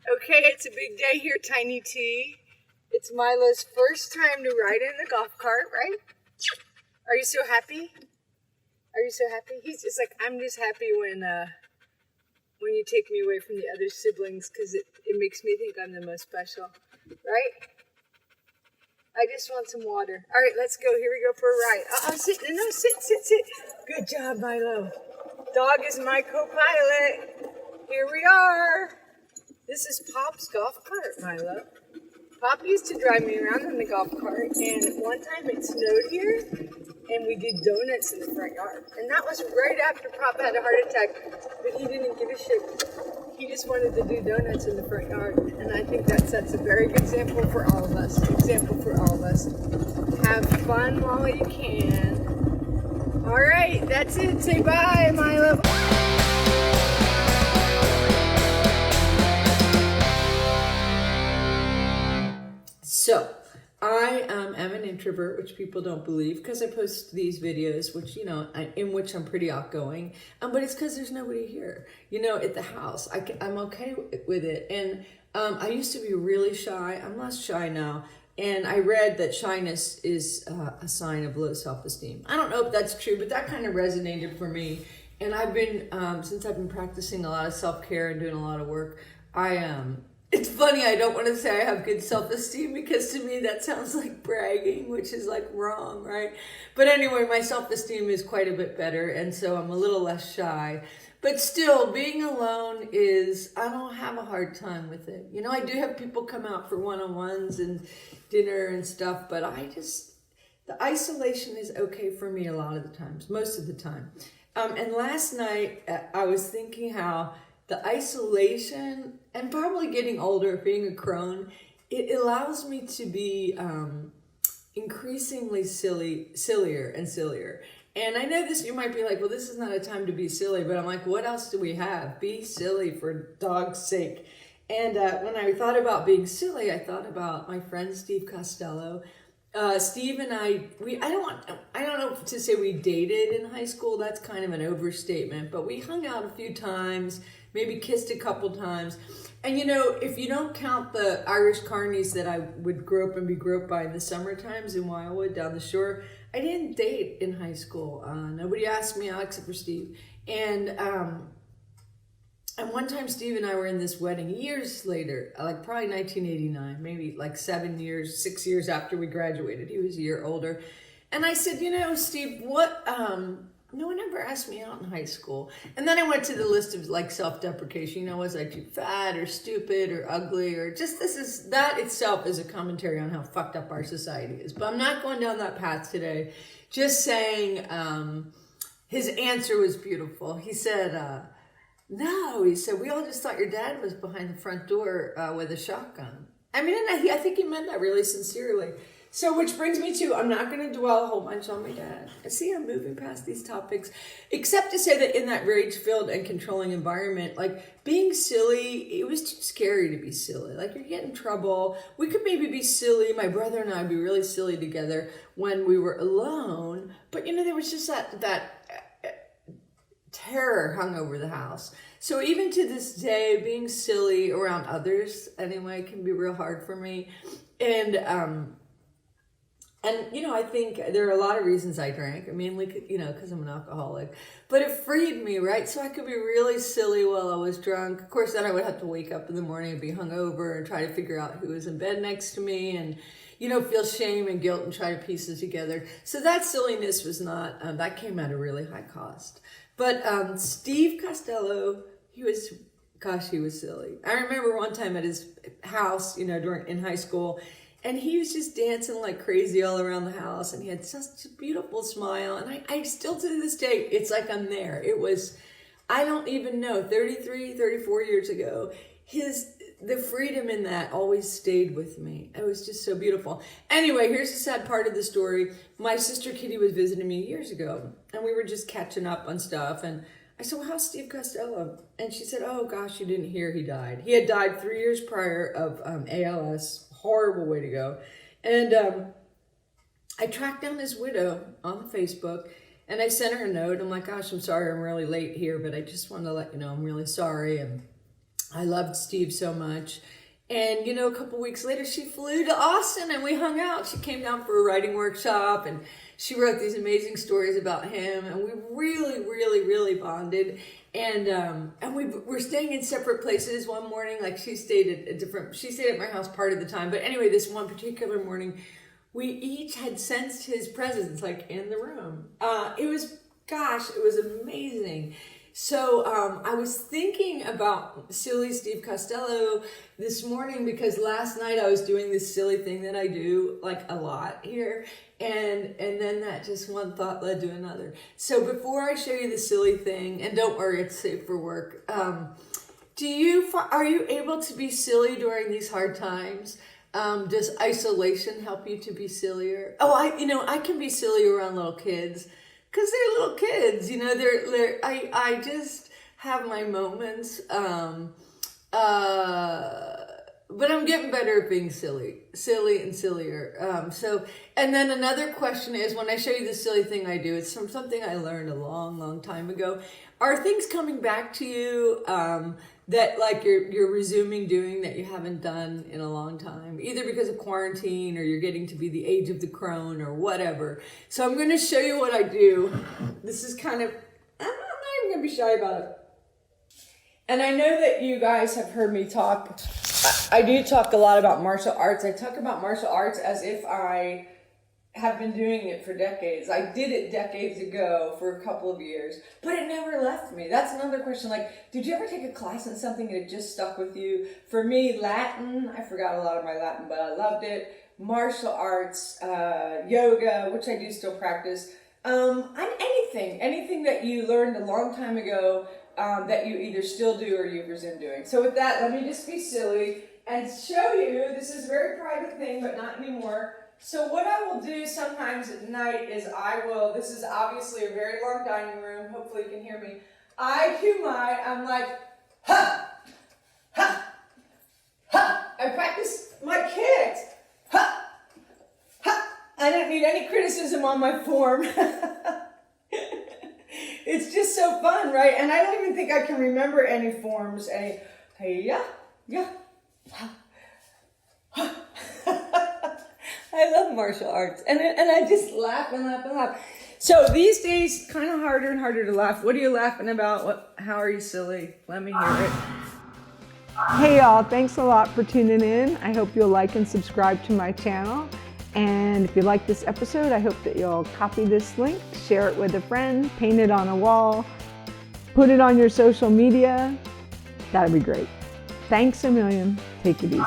Okay, it's a big day here, Tiny T. It's Milo's first time to ride in the golf cart, right? Are you so happy? Are you so happy? He's just like, I'm just happy when you take me away from the other siblings because it makes me think I'm the most special, right? I just want some water. All right, let's go. Here we go for a ride. Sit. No, sit. Good job, Milo. Dog is my co-pilot. Here we are. This is Pop's golf cart, Milo. Pop used to drive me around in the golf cart, and one time it snowed here, and we did donuts in the front yard. And that was right after Pop had a heart attack, but he didn't give a shit. He just wanted to do donuts in the front yard, and I think that sets a very good example for all of us. Have fun while you can. All right, that's it. Say bye, Milo. So, I am an introvert, which people don't believe, because I post these videos, which, in which I'm pretty outgoing. But it's because there's nobody here, at the house. I'm okay with it. And I used to be really shy. I'm less shy now. And I read that shyness is a sign of low self-esteem. I don't know if that's true, but that kind of resonated for me. And I've been, since I've been practicing a lot of self-care and doing a lot of work, it's funny, I don't want to say I have good self-esteem because to me that sounds like bragging, which is like wrong, right? But anyway, my self-esteem is quite a bit better, and so I'm a little less shy. But still, being alone I don't have a hard time with it. I do have people come out for one-on-ones and dinner and stuff, but the isolation is okay for me a lot of the times, most of the time. And last night, I was thinking how the isolation and probably getting older, being a crone, it allows me to be increasingly sillier and sillier. And I know you might be like, well, this is not a time to be silly, but I'm like, what else do we have? Be silly for dog's sake. And when I thought about being silly, I thought about my friend Steve Costello. Steve and I don't know to say we dated in high school. That's kind of an overstatement, but we hung out a few times, maybe kissed a couple times. And if you don't count the Irish carnies that I would grow up and be groped by in the summer times in Wildwood down the shore, I didn't date in high school. Nobody asked me out except for Steve. And one time Steve and I were in this wedding years later, like probably 1989, maybe like 6 years after we graduated. He was a year older. And I said, Steve, no one ever asked me out in high school. And then I went to the list of like self-deprecation. Was I too fat or stupid or ugly or just that itself is a commentary on how fucked up our society is. But I'm not going down that path today. Just saying his answer was beautiful. He said, no, he said, we all just thought your dad was behind the front door with a shotgun. I mean, and I think he meant that really sincerely. So, which brings me to, I'm not going to dwell a whole bunch on my dad. See, I'm moving past these topics, except to say that in that rage-filled and controlling environment, like being silly, it was too scary to be silly. Like you get in trouble. We could maybe be silly. My brother and I would be really silly together when we were alone. But there was just that terror hung over the house. So even to this day, being silly around others anyway can be real hard for me. And I think there are a lot of reasons I drank. I mean, because I'm an alcoholic. But it freed me, right? So I could be really silly while I was drunk. Of course, then I would have to wake up in the morning and be hungover and try to figure out who was in bed next to me and, feel shame and guilt and try to piece it together. So that silliness was not, that came at a really high cost. But Steve Costello, he was silly. I remember one time at his house, in high school, and he was just dancing like crazy all around the house, and he had such a beautiful smile. And I still, to this day, it's like I'm there. It was, I don't even know, 34 years ago, the freedom in that always stayed with me. It was just so beautiful. Anyway, here's the sad part of the story. My sister Kitty was visiting me years ago, and we were just catching up on stuff. And I said, well, how's Steve Costello? And she said, oh, gosh, you didn't hear he died. He had died 3 years prior of ALS. Horrible way to go. And I tracked down his widow on Facebook, and I sent her a note. I'm like, gosh, I'm sorry I'm really late here, but I just wanted to let you know I'm really sorry. And I loved Steve so much. And, a couple weeks later, she flew to Austin and we hung out. She came down for a writing workshop and she wrote these amazing stories about him. And we really, really, really bonded. And we were staying in separate places one morning. Like she stayed at my house part of the time. But anyway, this one particular morning, we each had sensed his presence, like in the room. It was amazing. So I was thinking about silly Steve Costello this morning because last night I was doing this silly thing that I do like a lot here. And then that just one thought led to another. So before I show you the silly thing, and don't worry, it's safe for work. Are you able to be silly during these hard times? Does isolation help you to be sillier? Oh, I can be silly around little kids. Because they're little kids, I just have my moments, but I'm getting better at being silly and sillier. And then another question is, when I show you the silly thing I do, it's from something I learned a long, long time ago. Are things coming back to you that like you're resuming doing that you haven't done in a long time, either because of quarantine or you're getting to be the age of the crone or whatever? So I'm going to show you what I do. This is I'm not even going to be shy about it. And I know that you guys have heard me talk. I do talk a lot about martial arts. I talk about martial arts as if I have been doing it for decades. I did it decades ago for a couple of years, but it never left me. That's another question. Like, did you ever take a class in something and it just stuck with you? For me, Latin, I forgot a lot of my Latin, but I loved it. Martial arts, yoga, which I do still practice. Anything that you learned a long time ago that you either still do or you've resumed doing. So with that, let me just be silly and show you. This is a very private thing, but not anymore. So what I will do sometimes at night is this is obviously a very long dining room. Hopefully you can hear me. I'm like, ha, ha, ha. I practice my kicks. Ha, ha. I don't need any criticism on my form. It's just so fun, right? And I don't even think I can remember any forms. Hey, yeah, ha, ha. I love martial arts, and I just laugh and laugh and laugh. So these days, kind of harder and harder to laugh. What are you laughing about? How are you silly? Let me hear it. Hey y'all, thanks a lot for tuning in. I hope you'll like and subscribe to my channel. And if you like this episode, I hope that you'll copy this link, share it with a friend, paint it on a wall, put it on your social media. That'd be great. Thanks a million. Take it easy.